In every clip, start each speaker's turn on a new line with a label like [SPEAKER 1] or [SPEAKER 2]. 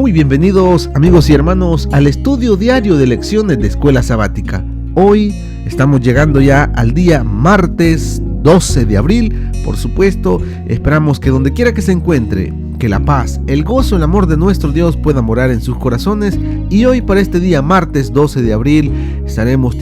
[SPEAKER 1] Muy bienvenidos amigos y hermanos al estudio diario de lecciones de Escuela Sabática. Hoy estamos llegando ya al día martes 12 de abril. Por supuesto, esperamos que donde quiera que se encuentre, que la paz, el gozo, el amor de nuestro Dios pueda morar en sus corazones. Y hoy para este día martes 12 de abril estaremos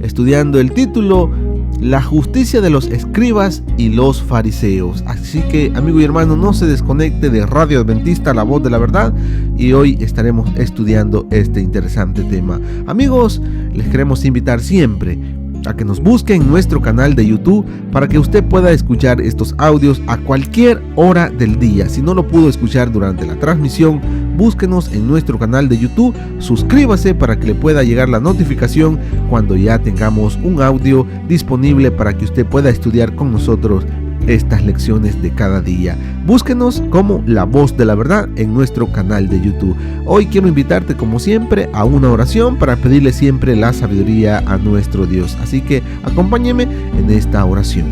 [SPEAKER 1] estudiando el título La justicia de los escribas y los fariseos. Así que, amigo y hermano, no se desconecte de Radio Adventista, la voz de la verdad, y hoy estaremos estudiando este interesante tema. Amigos, les queremos invitar siempre a que nos busquen en nuestro canal de YouTube para que usted pueda escuchar estos audios a cualquier hora del día. Si no lo pudo escuchar durante la transmisión, búsquenos en nuestro canal de YouTube, suscríbase para que le pueda llegar la notificación cuando ya tengamos un audio disponible para que usted pueda estudiar con nosotros estas lecciones de cada día. Búsquenos como La Voz de la Verdad en nuestro canal de YouTube. Hoy quiero invitarte, como siempre, a una oración para pedirle siempre la sabiduría a nuestro Dios. Así que acompáñeme en esta oración.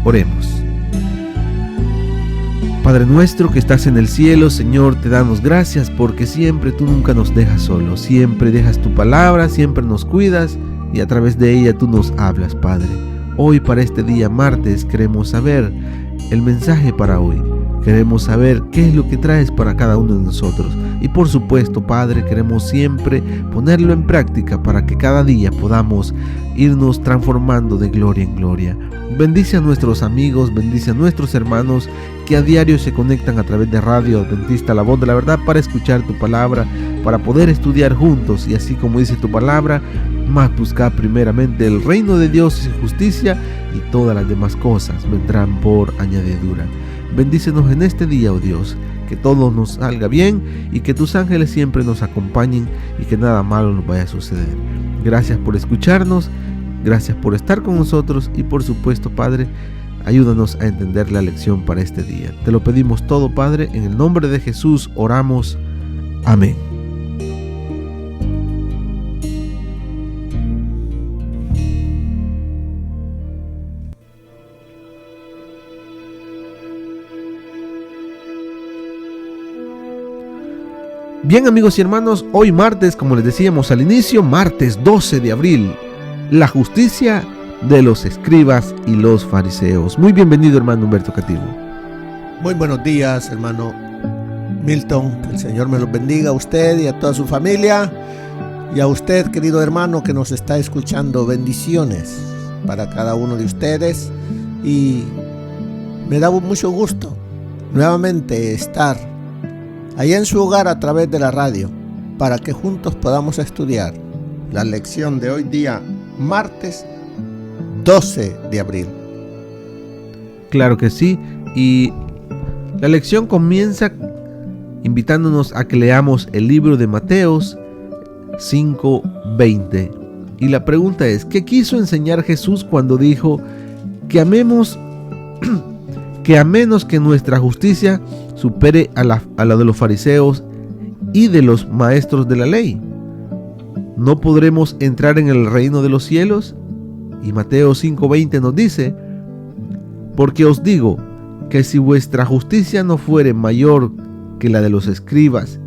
[SPEAKER 1] Oremos. Padre nuestro que estás en el cielo, Señor, te damos gracias porque siempre tú nunca nos dejas solos. Siempre dejas tu palabra, siempre nos cuidas y a través de ella tú nos hablas, Padre. Hoy para este día martes queremos saber el mensaje para hoy. Queremos saber qué es lo que traes para cada uno de nosotros. Y por supuesto, Padre, queremos siempre ponerlo en práctica para que cada día podamos irnos transformando de gloria en gloria. Bendice a nuestros amigos, bendice a nuestros hermanos que a diario se conectan a través de Radio Adventista, la voz de la verdad, para escuchar tu palabra, para poder estudiar juntos y así como dice tu palabra, más buscar primeramente el reino de Dios y su justicia y todas las demás cosas vendrán por añadidura. Bendícenos en este día, oh Dios, que todo nos salga bien y que tus ángeles siempre nos acompañen y que nada malo nos vaya a suceder. Gracias por escucharnos, gracias por estar con nosotros y por supuesto, Padre, ayúdanos a entender la lección para este día. Te lo pedimos todo, Padre, en el nombre de Jesús oramos. Amén. Bien, amigos y hermanos, hoy martes, como les decíamos al inicio, martes 12 de abril, la justicia de los escribas y los fariseos. Muy bienvenido, hermano Humberto Cativo.
[SPEAKER 2] Muy buenos días, hermano Milton. Que el Señor me los bendiga a usted y a toda su familia. Y a usted, querido hermano, que nos está escuchando. Bendiciones para cada uno de ustedes. Y me da mucho gusto nuevamente estar ahí en su hogar a través de la radio, para que juntos podamos estudiar la lección de hoy día, martes 12 de abril.
[SPEAKER 1] Claro que sí, y la lección comienza invitándonos a que leamos el libro de Mateos 5:20. Y la pregunta es, ¿qué quiso enseñar Jesús cuando dijo que amemos que a menos que nuestra justicia supere a la de los fariseos y de los maestros de la ley, no podremos entrar en el reino de los cielos? Y Mateo 5:20 nos dice, porque os digo que si vuestra justicia no fuere mayor que la de los escribas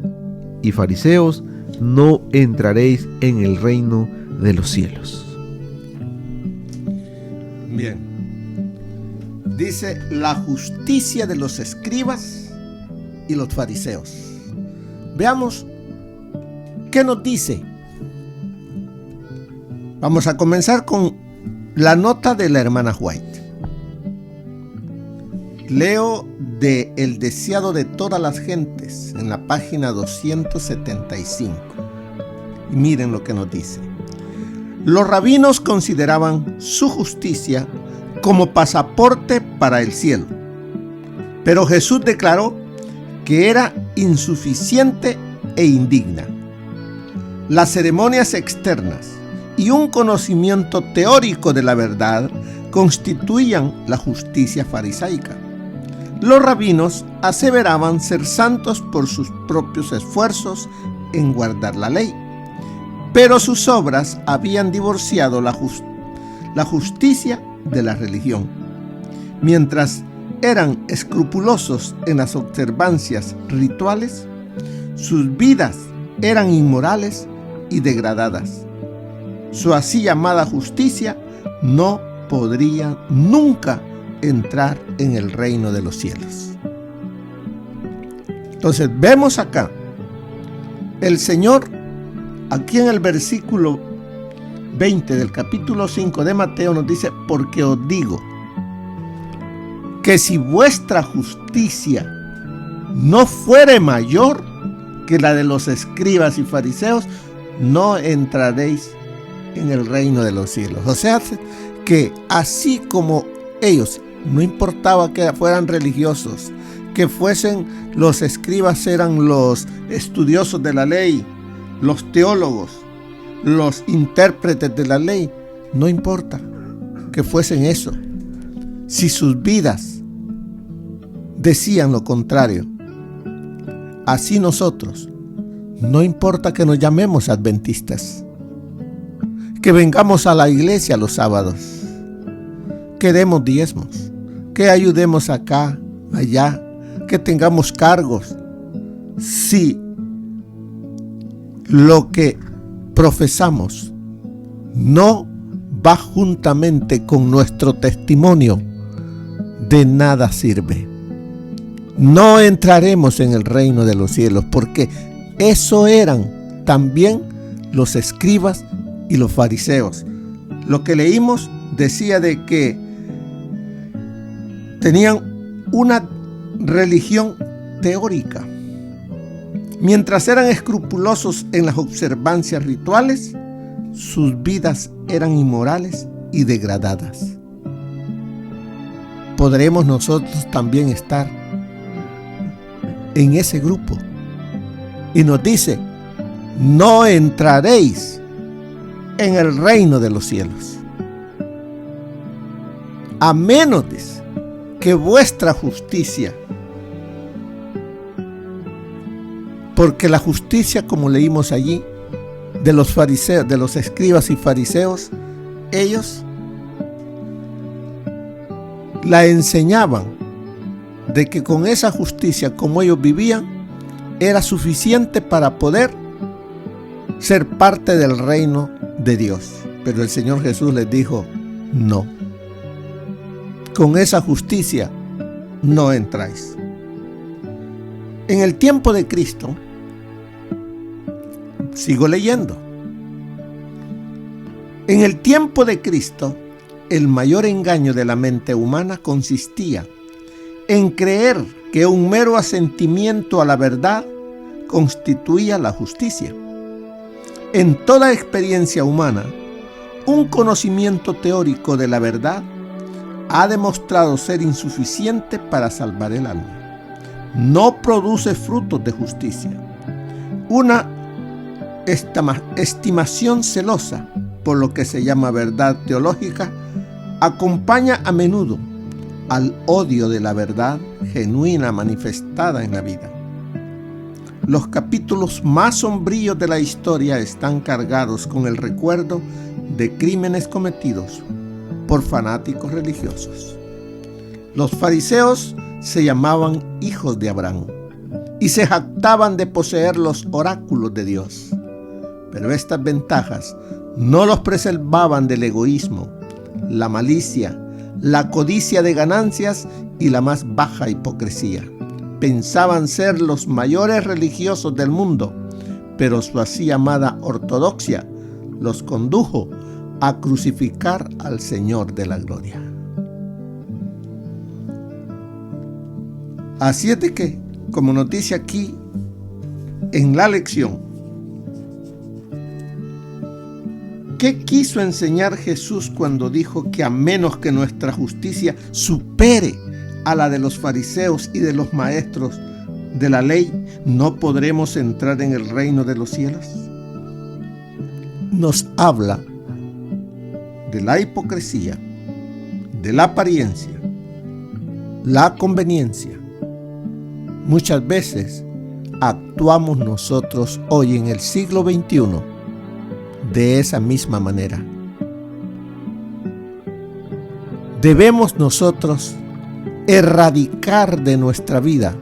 [SPEAKER 1] y fariseos, no entraréis en el reino de los cielos.
[SPEAKER 2] Bien. Dice la justicia de los escribas y los fariseos. Veamos qué nos dice. Vamos a comenzar con la nota de la hermana White. Leo de El deseado de todas las gentes en la página 275. Y miren lo que nos dice. Los rabinos consideraban su justicia como pasaporte para el cielo, pero Jesús declaró que era insuficiente e indigna. Las ceremonias externas y un conocimiento teórico de la verdad constituían la justicia farisaica. Los rabinos aseveraban ser santos por sus propios esfuerzos en guardar la ley, pero sus obras habían divorciado la justicia de la religión, mientras eran escrupulosos en las observancias rituales, sus vidas eran inmorales y degradadas. Su así llamada justicia no podría nunca entrar en el reino de los cielos. Entonces vemos acá, el Señor, aquí en el versículo 20 del capítulo 5 de Mateo nos dice: porque os digo que si vuestra justicia no fuere mayor que la de los escribas y fariseos, no entraréis en el reino de los cielos. O sea, que así como ellos, no importaba que fueran religiosos, que fuesen los escribas, eran los estudiosos de la ley, los teólogos, los intérpretes de la ley, no importa que fuesen eso. Si sus vidas decían lo contrario, así nosotros, no importa que nos llamemos adventistas, que vengamos a la iglesia los sábados, que demos diezmos, que ayudemos acá, allá, que tengamos cargos, si lo que profesamos no va juntamente con nuestro testimonio, de nada sirve. No entraremos en el reino de los cielos, porque eso eran también los escribas y los fariseos. Lo que leímos decía de que tenían una religión teórica. Mientras eran escrupulosos en las observancias rituales, sus vidas eran inmorales y degradadas. ¿Podremos nosotros también estar en ese grupo? Y nos dice: no entraréis en el reino de los cielos, a menos que vuestra justicia, porque la justicia, como leímos allí, de los fariseos, de los escribas y fariseos, ellos la enseñaban de que con esa justicia, como ellos vivían, era suficiente para poder ser parte del reino de Dios. Pero el Señor Jesús les dijo: no, con esa justicia no entráis. En el tiempo de Cristo, sigo leyendo, en el tiempo de Cristo, el mayor engaño de la mente humana consistía en creer que un mero asentimiento a la verdad constituía la justicia. En toda experiencia humana, un conocimiento teórico de la verdad ha demostrado ser insuficiente para salvar el alma. No produce frutos de justicia. Una estimación celosa por lo que se llama verdad teológica acompaña a menudo al odio de la verdad genuina manifestada en la vida. Los capítulos más sombríos de la historia están cargados con el recuerdo de crímenes cometidos por fanáticos religiosos. Los fariseos se llamaban hijos de Abraham y se jactaban de poseer los oráculos de Dios. Pero estas ventajas no los preservaban del egoísmo, la malicia, la codicia de ganancias y la más baja hipocresía. Pensaban ser los mayores religiosos del mundo, pero su así llamada ortodoxia los condujo a crucificar al Señor de la gloria. Así es de que, como nos dice aquí en la lección, ¿qué quiso enseñar Jesús cuando dijo que a menos que nuestra justicia supere a la de los fariseos y de los maestros de la ley, no podremos entrar en el reino de los cielos? Nos habla de la hipocresía, de la apariencia, la conveniencia. Muchas veces actuamos nosotros hoy en el siglo XXI de esa misma manera. Debemos nosotros erradicar de nuestra vida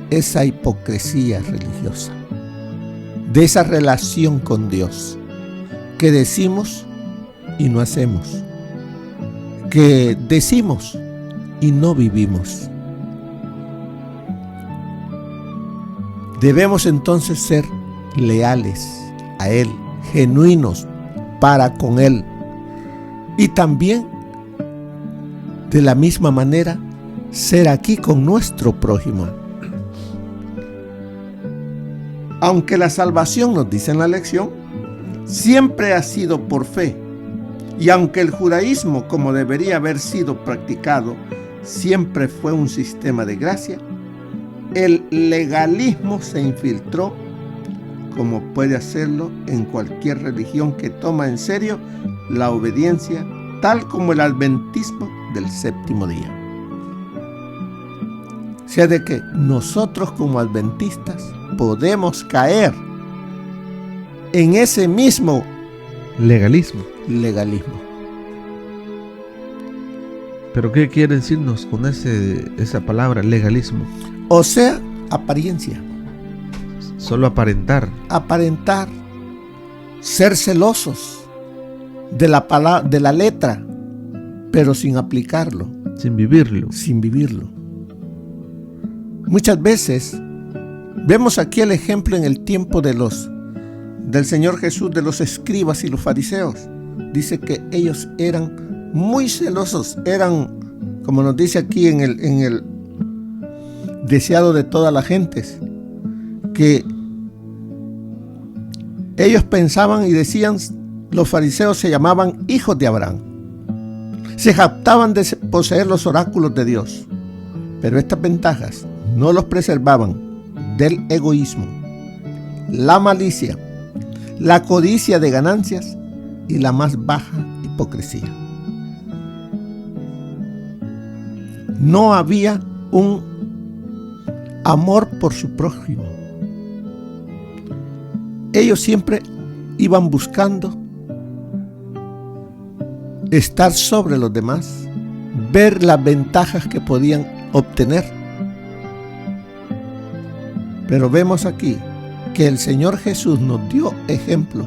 [SPEAKER 2] esa hipocresía religiosa, de esa relación con Dios que decimos y no hacemos, que decimos y no vivimos. Debemos entonces ser leales a Él, genuinos para con Él, y también de la misma manera ser aquí con nuestro prójimo. Aunque la salvación, nos dice en la lección, siempre ha sido por fe, y aunque el judaísmo, como debería haber sido practicado, siempre fue un sistema de gracia, el legalismo se infiltró, como puede hacerlo en cualquier religión que toma en serio la obediencia, tal como el adventismo del séptimo día. O sea, de que nosotros como adventistas podemos caer en ese mismo
[SPEAKER 1] legalismo. ¿Pero qué quiere decirnos con esa palabra, legalismo?
[SPEAKER 2] O sea, apariencia.
[SPEAKER 1] Solo aparentar.
[SPEAKER 2] Aparentar. Ser celosos de la letra, pero sin aplicarlo.
[SPEAKER 1] Sin vivirlo.
[SPEAKER 2] Sin vivirlo. Muchas veces vemos aquí el ejemplo en el tiempo del Señor Jesús, de los escribas y los fariseos. Dice que ellos eran muy celosos, eran, como nos dice aquí en el deseado de todas las gentes, que ellos pensaban y decían, los fariseos se llamaban hijos de Abraham. Se jactaban de poseer los oráculos de Dios, pero estas ventajas no los preservaban del egoísmo, la malicia, la codicia de ganancias y la más baja hipocresía. No había un amor por su prójimo. Ellos siempre iban buscando estar sobre los demás, ver las ventajas que podían obtener. Pero vemos aquí que el Señor Jesús nos dio ejemplo,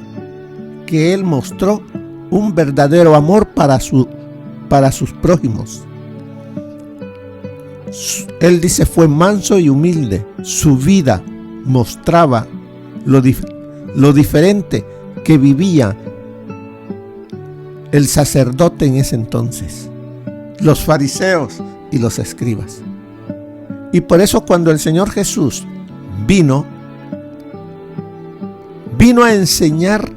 [SPEAKER 2] que Él mostró un verdadero amor para sus prójimos. Él dice, fue manso y humilde. Su vida mostraba lo diferente que vivía el sacerdote en ese entonces, los fariseos y los escribas. Y por eso cuando el Señor Jesús vino a enseñar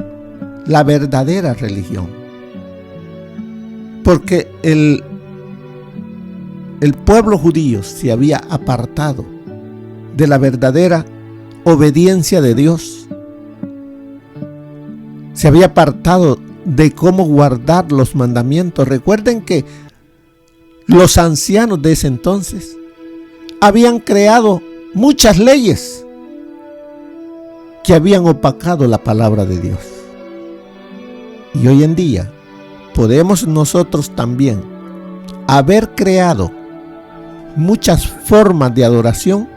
[SPEAKER 2] la verdadera religión, porque el pueblo judío se había apartado de la verdadera obediencia de Dios, se había apartado de cómo guardar los mandamientos. Recuerden que los ancianos de ese entonces habían creado muchas leyes que habían opacado la palabra de Dios. Y hoy en día podemos nosotros también haber creado muchas formas de adoración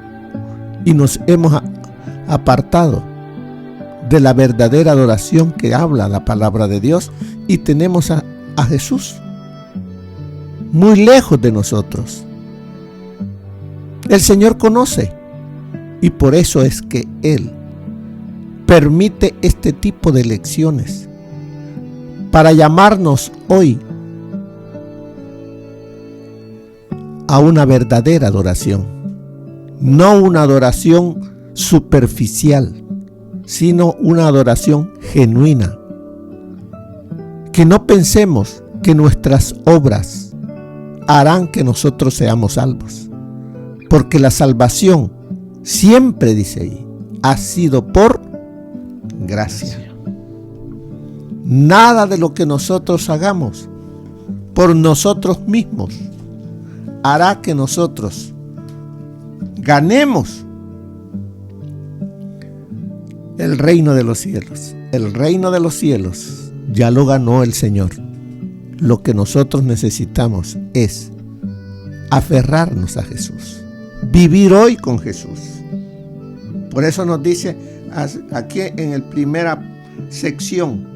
[SPEAKER 2] y nos hemos apartado de la verdadera adoración que habla la palabra de Dios, y tenemos a Jesús muy lejos de nosotros. El Señor conoce, y por eso es que Él permite este tipo de lecciones para llamarnos hoy a una verdadera adoración, no una adoración superficial, sino una adoración genuina. Que no pensemos que nuestras obras harán que nosotros seamos salvos, porque la salvación, siempre dice ahí, ha sido por gracia. Nada de lo que nosotros hagamos por nosotros mismos hará que nosotros ganemos el reino de los cielos. El reino de los cielos ya lo ganó el Señor. Lo que nosotros necesitamos es aferrarnos a Jesús, vivir hoy con Jesús. Por eso nos dice aquí en la primera sección,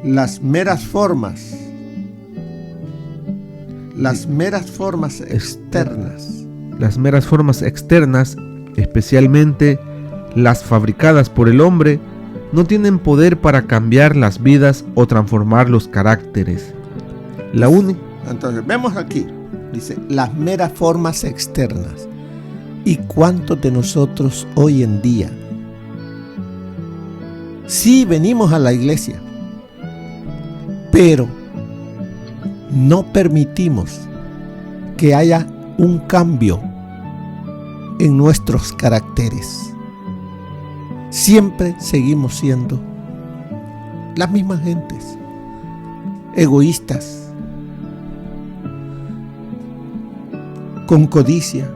[SPEAKER 2] las meras formas externas.
[SPEAKER 1] Las meras formas externas, especialmente las fabricadas por el hombre, no tienen poder para cambiar las vidas o transformar los caracteres.
[SPEAKER 2] Entonces, vemos aquí, dice, las meras formas externas. ¿Y cuántos de nosotros hoy en día sí venimos a la iglesia, pero no permitimos que haya un cambio en nuestros caracteres? Siempre seguimos siendo las mismas gentes, egoístas, con codicia.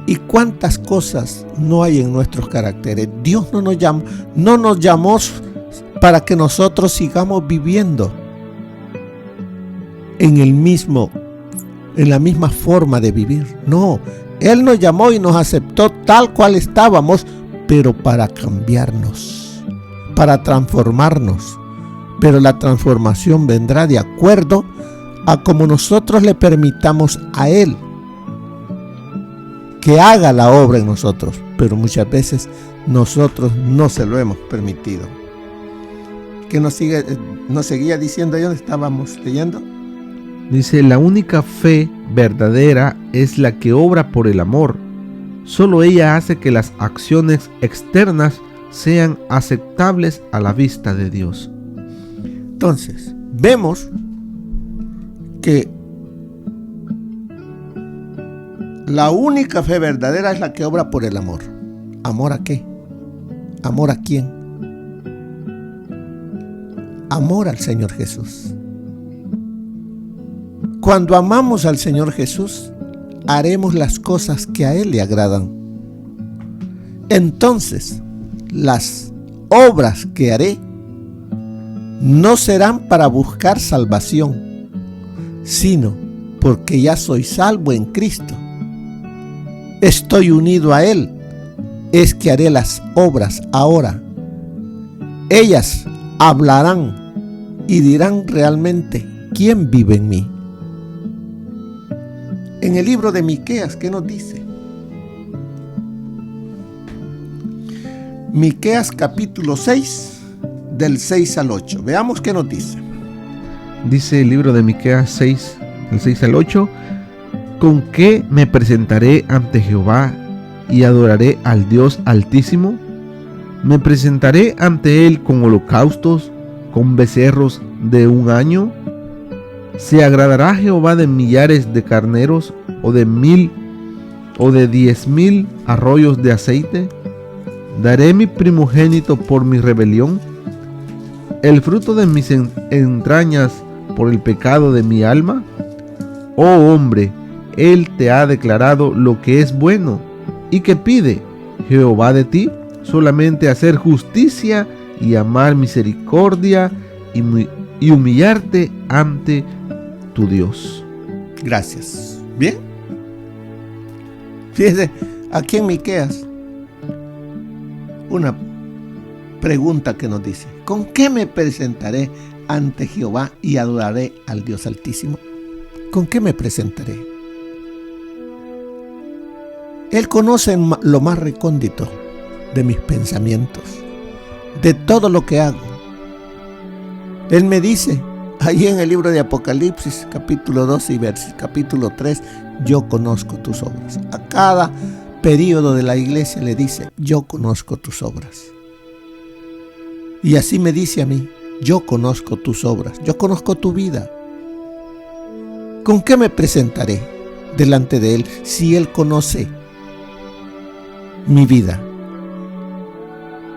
[SPEAKER 2] ¿Y cuántas cosas no hay en nuestros caracteres? Dios no nos llamó para que nosotros sigamos viviendo en la misma forma de vivir. No, Él nos llamó y nos aceptó tal cual estábamos, pero para cambiarnos, para transformarnos. Pero la transformación vendrá de acuerdo a como nosotros le permitamos a Él que haga la obra en nosotros, pero muchas veces nosotros no se lo hemos permitido. ¿Qué nos seguía diciendo ahí donde estábamos leyendo?
[SPEAKER 1] Dice, la única fe verdadera es la que obra por el amor. Solo ella hace que las acciones externas sean aceptables a la vista de Dios.
[SPEAKER 2] Entonces, vemos que la única fe verdadera es la que obra por el amor. ¿Amor a qué? ¿Amor a quién? Amor al Señor Jesús. Cuando amamos al Señor Jesús, haremos las cosas que a Él le agradan. Entonces, las obras que haré no serán para buscar salvación, sino porque ya soy salvo en Cristo. Estoy unido a Él, es que haré las obras ahora. Ellas hablarán y dirán realmente quién vive en mí. En el libro de Miqueas, ¿qué nos dice? Miqueas capítulo 6, del 6 al 8. Veamos qué nos dice.
[SPEAKER 1] Dice el libro de Miqueas 6, del 6 al 8. ¿Con qué me presentaré ante Jehová y adoraré al Dios Altísimo? ¿Me presentaré ante Él con holocaustos, con becerros de un año? ¿Se agradará Jehová de millares de carneros, o de 1000 o de 10,000 arroyos de aceite? ¿Daré mi primogénito por mi rebelión, el fruto de mis entrañas por el pecado de mi alma? Oh hombre, Él te ha declarado lo que es bueno. ¿Y qué pide Jehová de ti? Solamente hacer justicia y amar misericordia y humillarte ante tu Dios.
[SPEAKER 2] Gracias. Bien. Fíjese, aquí en Miqueas, una pregunta que nos dice: ¿con qué me presentaré ante Jehová y adoraré al Dios Altísimo? ¿Con qué me presentaré? Él conoce lo más recóndito de mis pensamientos, de todo lo que hago. Él me dice, ahí en el libro de Apocalipsis, capítulo 12 y capítulo 3, yo conozco tus obras. A cada período de la iglesia le dice, yo conozco tus obras. Y así me dice a mí, yo conozco tus obras, yo conozco tu vida. ¿Con qué me presentaré delante de Él si Él conoce mi vida?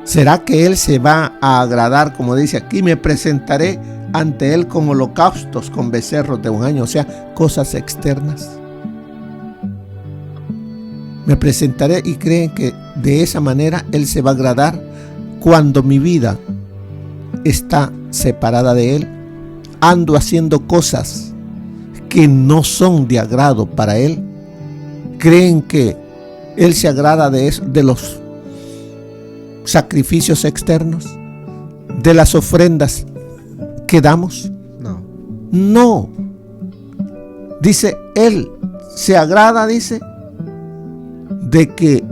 [SPEAKER 2] ¿Será que Él se va a agradar, como dice aquí, me presentaré ante Él con holocaustos, con becerros de un año, o sea, cosas externas? Me presentaré y creen que de esa manera Él se va a agradar cuando mi vida está separada de Él. ando haciendo cosas que no son de agrado para Él, creen que Él se agrada de los sacrificios externos, de las ofrendas que damos. No. Dice, Él se agrada, dice, de que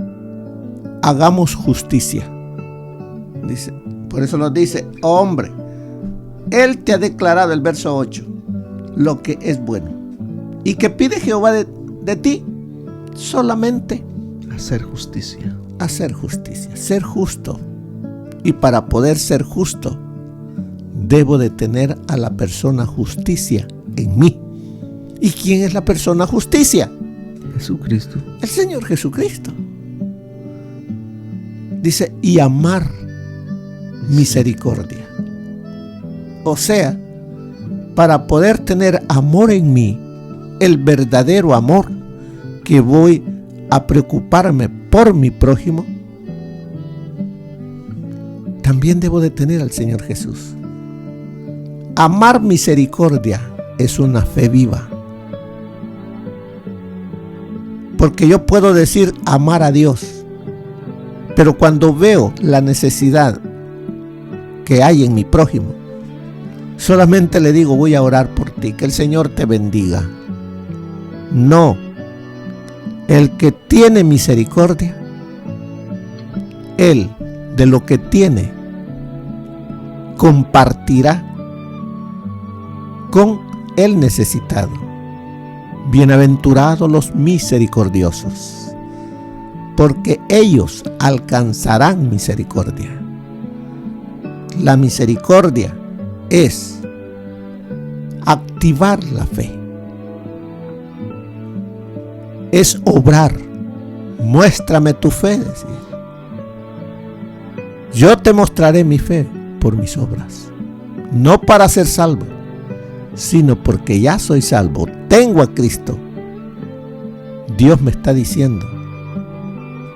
[SPEAKER 2] hagamos justicia. Dice, por eso nos dice, hombre, Él te ha declarado, el verso 8, lo que es bueno. ¿Y qué pide Jehová de ti? Solamente
[SPEAKER 1] hacer justicia.
[SPEAKER 2] Hacer justicia, ser justo. Y para poder ser justo, debo de tener a la persona justicia en mí. ¿Y quién es la persona justicia?
[SPEAKER 1] Jesucristo.
[SPEAKER 2] El Señor Jesucristo. Dice, y amar misericordia. O sea, para poder tener amor en mí, el verdadero amor, que voy a preocuparme por mi prójimo, también debo de tener al Señor Jesús. Amar misericordia es una fe viva. Porque yo puedo decir amar a Dios, pero cuando veo la necesidad que hay en mi prójimo, solamente le digo, voy a orar por ti, que el Señor te bendiga. No, el que tiene misericordia, Él de lo que tiene compartirá con el necesitado. Bienaventurados los misericordiosos, porque ellos alcanzarán misericordia. La misericordia es activar la fe, es obrar. Muéstrame tu fe, decía. Yo te mostraré mi fe por mis obras, no para ser salvo, sino porque ya soy salvo, tengo a Cristo. Dios me está diciendo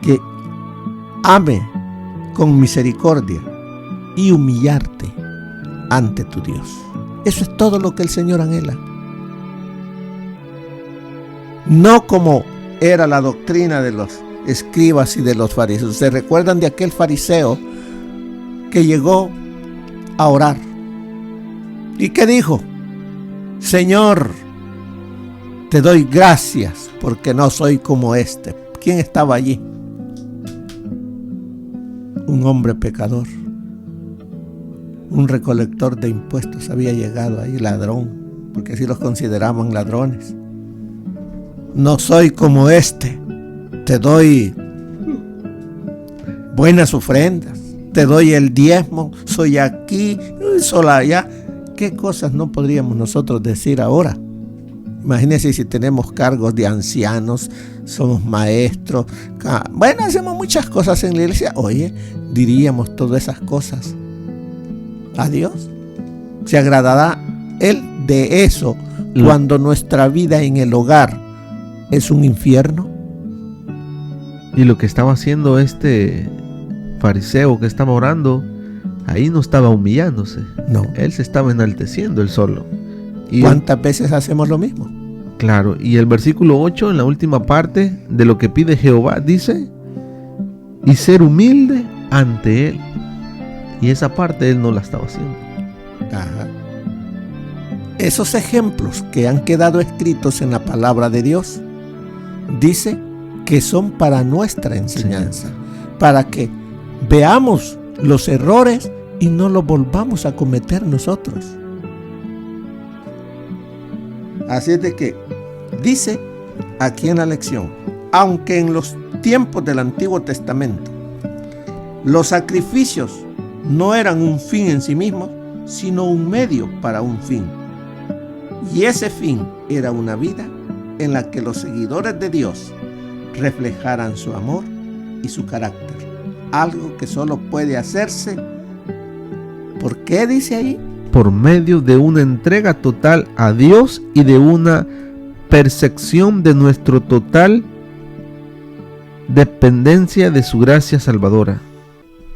[SPEAKER 2] que ame con misericordia y humillarte ante tu Dios. Eso es todo lo que el Señor anhela. No como era la doctrina de los escribas y de los fariseos. ¿Se recuerdan de aquel fariseo que llegó a orar? ¿Y qué dijo? Señor, te doy gracias porque no soy como este. ¿Quién estaba allí? Un hombre pecador, un recolector de impuestos había llegado ahí, ladrón, porque así los consideraban ladrones. No soy como este, te doy buenas ofrendas, te doy el diezmo, soy aquí, soy allá. ¿Qué cosas no podríamos nosotros decir ahora? Imagínense si tenemos cargos de ancianos, somos maestros, bueno, hacemos muchas cosas en la iglesia. Oye, diríamos todas esas cosas a Dios. ¿Se agradará Él de eso cuando nuestra vida en el hogar es un infierno?
[SPEAKER 1] Y lo que estaba haciendo este fariseo que estaba orando, ahí no estaba humillándose.
[SPEAKER 2] No.
[SPEAKER 1] Él se estaba enalteciendo él solo. Y
[SPEAKER 2] ¿cuántas veces hacemos lo mismo?
[SPEAKER 1] Claro, y el versículo 8, en la última parte de lo que pide Jehová, dice, y ser humilde ante Él. Y esa parte Él no la estaba haciendo.
[SPEAKER 2] Ajá. Esos ejemplos que han quedado escritos en la palabra de Dios, dice que son para nuestra enseñanza, para que veamos los errores y no los volvamos a cometer nosotros. Así es de que dice aquí en la lección, aunque en los tiempos del Antiguo Testamento los sacrificios no eran un fin en sí mismos, sino un medio para un fin. Y ese fin era una vida en la que los seguidores de Dios reflejaran su amor y su carácter. Algo que solo puede hacerse, ¿por qué dice ahí?
[SPEAKER 1] Por medio de una entrega total a Dios y de una percepción de nuestro total dependencia de su gracia salvadora.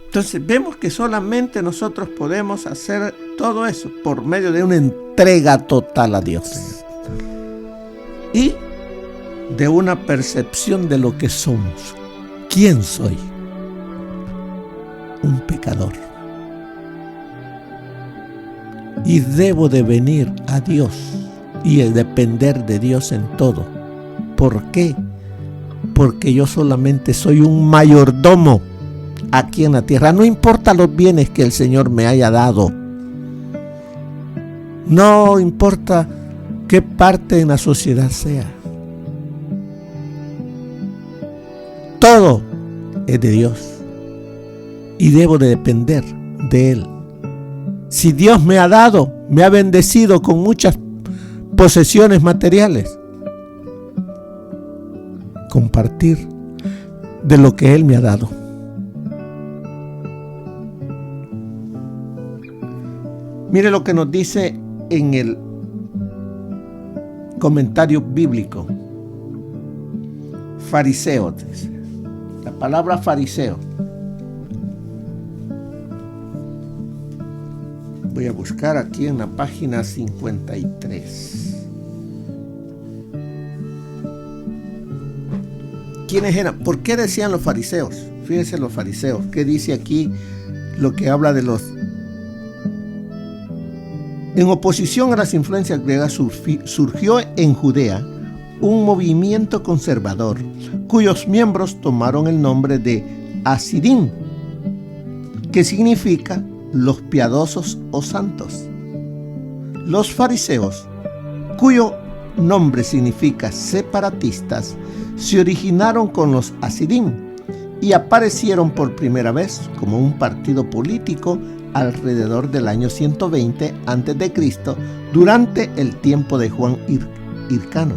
[SPEAKER 1] Entonces vemos que solamente nosotros podemos hacer todo eso por medio de una
[SPEAKER 2] entrega total a Dios y de una percepción de lo que somos. ¿Quién soy? Un pecador. Y debo de venir a Dios y depender de Dios en todo. ¿Por qué? Porque yo solamente soy un mayordomo aquí en la tierra. No importa los bienes que el Señor me haya dado. No importa qué parte en la sociedad sea. Todo es de Dios y debo de depender de Él. Si Dios me ha dado, me ha bendecido con muchas posesiones materiales, compartir de lo que Él me ha dado. Mire lo que nos dice en el comentario bíblico. Fariseo. La palabra fariseo. Voy a buscar aquí en la página 53. ¿Quiénes eran? ¿Por qué decían los fariseos? Fíjense los fariseos. ¿Qué dice aquí lo que habla de los? En oposición a las influencias griegas surgió en Judea un movimiento conservador cuyos miembros tomaron el nombre de Hasidim, que significa los piadosos o santos. Los fariseos, cuyo nombre significa separatistas, se originaron con los Hasidim y aparecieron por primera vez como un partido político alrededor del año 120 a.C., durante el tiempo de Juan Hircano.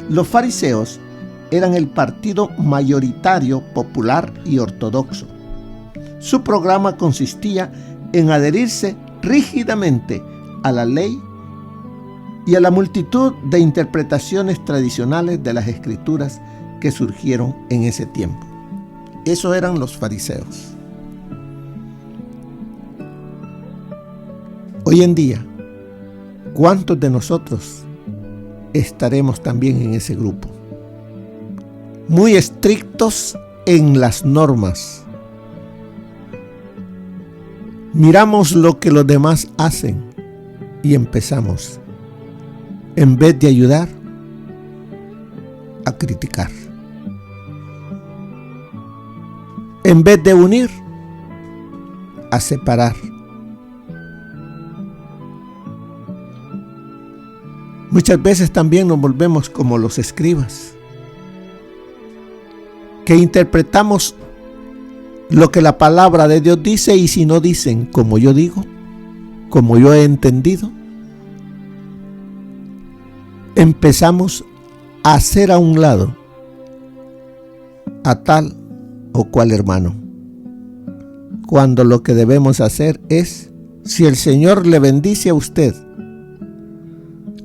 [SPEAKER 2] Los fariseos eran el partido mayoritario, popular y ortodoxo. Su programa consistía en adherirse rígidamente a la ley y a la multitud de interpretaciones tradicionales de las escrituras que surgieron en ese tiempo. Esos eran los fariseos. Hoy en día, ¿cuántos de nosotros estaremos también en ese grupo? Muy estrictos en las normas. Miramos lo que los demás hacen y empezamos, en vez de ayudar, a criticar. En vez de unir, a separar. Muchas veces también nos volvemos como los escribas, que interpretamos lo que la palabra de Dios dice, y si no dicen como yo digo, como yo he entendido, empezamos a hacer a un lado a tal o cual hermano, cuando lo que debemos hacer es, si el Señor le bendice a usted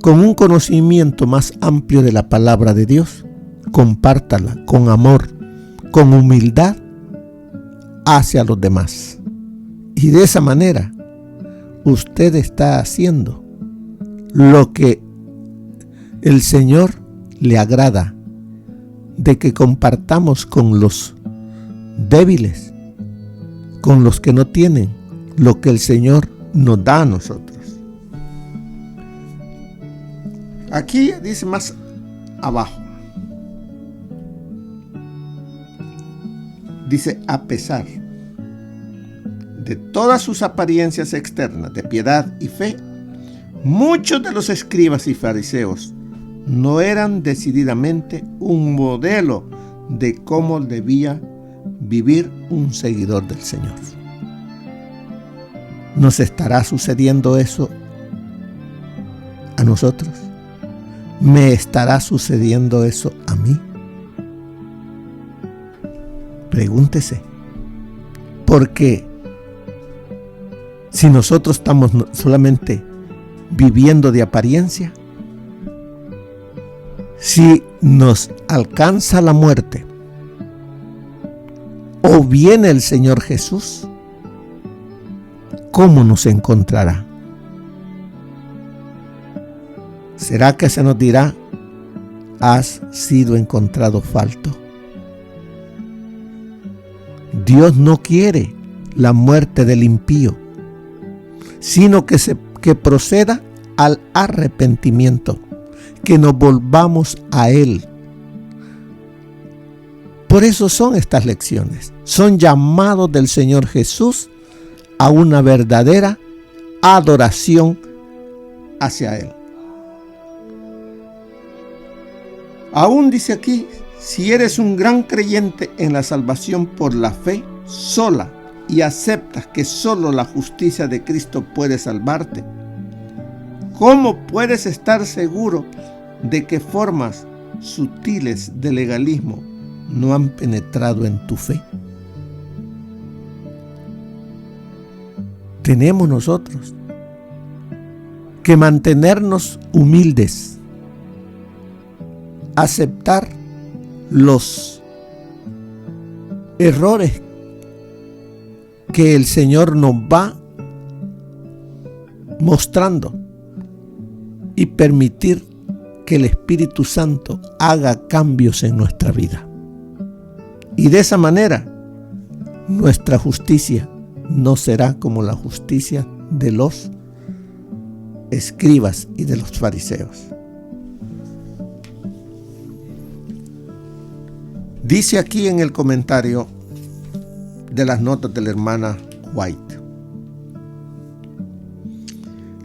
[SPEAKER 2] con un conocimiento más amplio de la palabra de Dios, compártala con amor, con humildad hacia los demás. Y de esa manera, usted está haciendo lo que el Señor le agrada, de que compartamos con los débiles, con los que no tienen lo que el Señor nos da a nosotros. Aquí dice más abajo, dice: a pesar de todas sus apariencias externas de piedad y fe, muchos de los escribas y fariseos no eran decididamente un modelo de cómo debía vivir un seguidor del Señor. ¿Nos estará sucediendo eso a nosotros? ¿Me estará sucediendo eso a mí? Pregúntese. Porque si nosotros estamos solamente viviendo de apariencia, si nos alcanza la muerte o viene el Señor Jesús, ¿cómo nos encontrará? ¿Será que se nos dirá: has sido encontrado falto? Dios no quiere la muerte del impío, sino que proceda al arrepentimiento, que nos volvamos a Él. Por eso son estas lecciones, son llamados del Señor Jesús a una verdadera adoración hacia Él. Aún dice aquí, si eres un gran creyente en la salvación por la fe sola y aceptas que solo la justicia de Cristo puede salvarte, ¿cómo puedes estar seguro de que formas sutiles de legalismo no han penetrado en tu fe? Tenemos nosotros que mantenernos humildes, aceptar los errores que el Señor nos va mostrando y permitir que el Espíritu Santo haga cambios en nuestra vida. Y de esa manera, nuestra justicia no será como la justicia de los escribas y de los fariseos. Dice aquí en el comentario de las notas de la hermana White: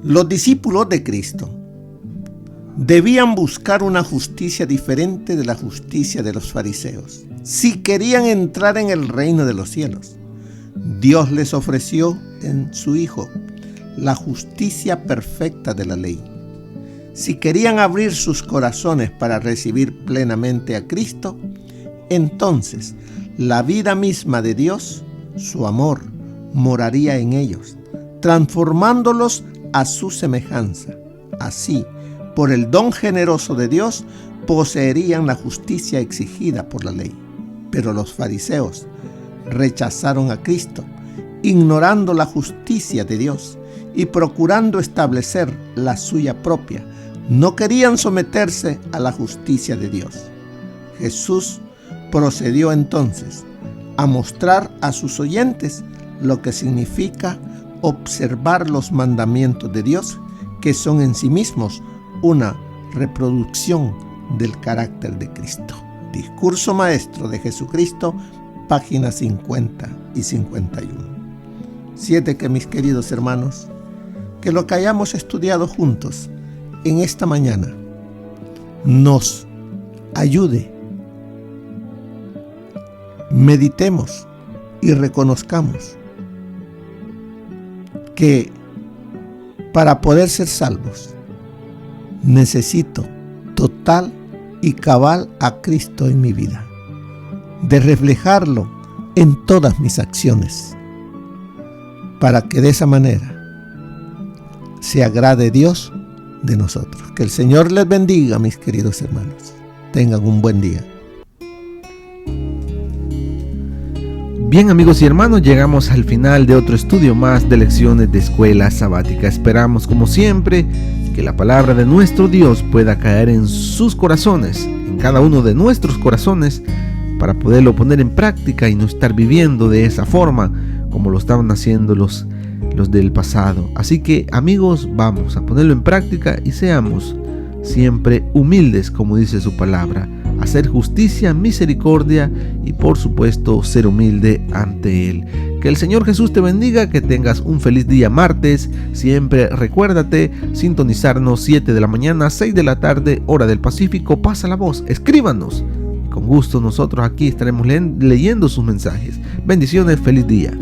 [SPEAKER 2] los discípulos de Cristo debían buscar una justicia diferente de la justicia de los fariseos si querían entrar en el reino de los cielos. Dios les ofreció en su Hijo la justicia perfecta de la ley. Si querían abrir sus corazones para recibir plenamente a Cristo, entonces la vida misma de Dios, su amor, moraría en ellos, transformándolos a su semejanza. Así, por el don generoso de Dios, poseerían la justicia exigida por la ley. Pero los fariseos rechazaron a Cristo, ignorando la justicia de Dios y procurando establecer la suya propia. No querían someterse a la justicia de Dios. Jesús procedió entonces a mostrar a sus oyentes lo que significa observar los mandamientos de Dios, que son en sí mismos una reproducción del carácter de Cristo. Discurso Maestro de Jesucristo, páginas 50 y 51. 7. Que mis queridos hermanos, que lo que hayamos estudiado juntos en esta mañana nos ayude. Meditemos y reconozcamos que para poder ser salvos necesito total y cabal a Cristo en mi vida, de reflejarlo en todas mis acciones, para que de esa manera se agrade Dios de nosotros. Que el Señor les bendiga, mis queridos hermanos. Tengan un buen día.
[SPEAKER 1] Bien, amigos y hermanos, llegamos al final de otro estudio más de lecciones de Escuela Sabática. Esperamos, como siempre, que la palabra de nuestro Dios pueda caer en sus corazones, en cada uno de nuestros corazones, para poderlo poner en práctica y no estar viviendo de esa forma como lo estaban haciendo los del pasado. Así que, amigos, vamos a ponerlo en práctica y seamos siempre humildes, como dice su palabra, hacer justicia, misericordia y, por supuesto, ser humilde ante Él. Que el Señor Jesús te bendiga, que tengas un feliz día martes. Siempre recuérdate sintonizarnos 7 de la mañana, 6 de la tarde, hora del Pacífico. Pasa la voz, escríbanos. Con gusto nosotros aquí estaremos leyendo sus mensajes. Bendiciones, feliz día.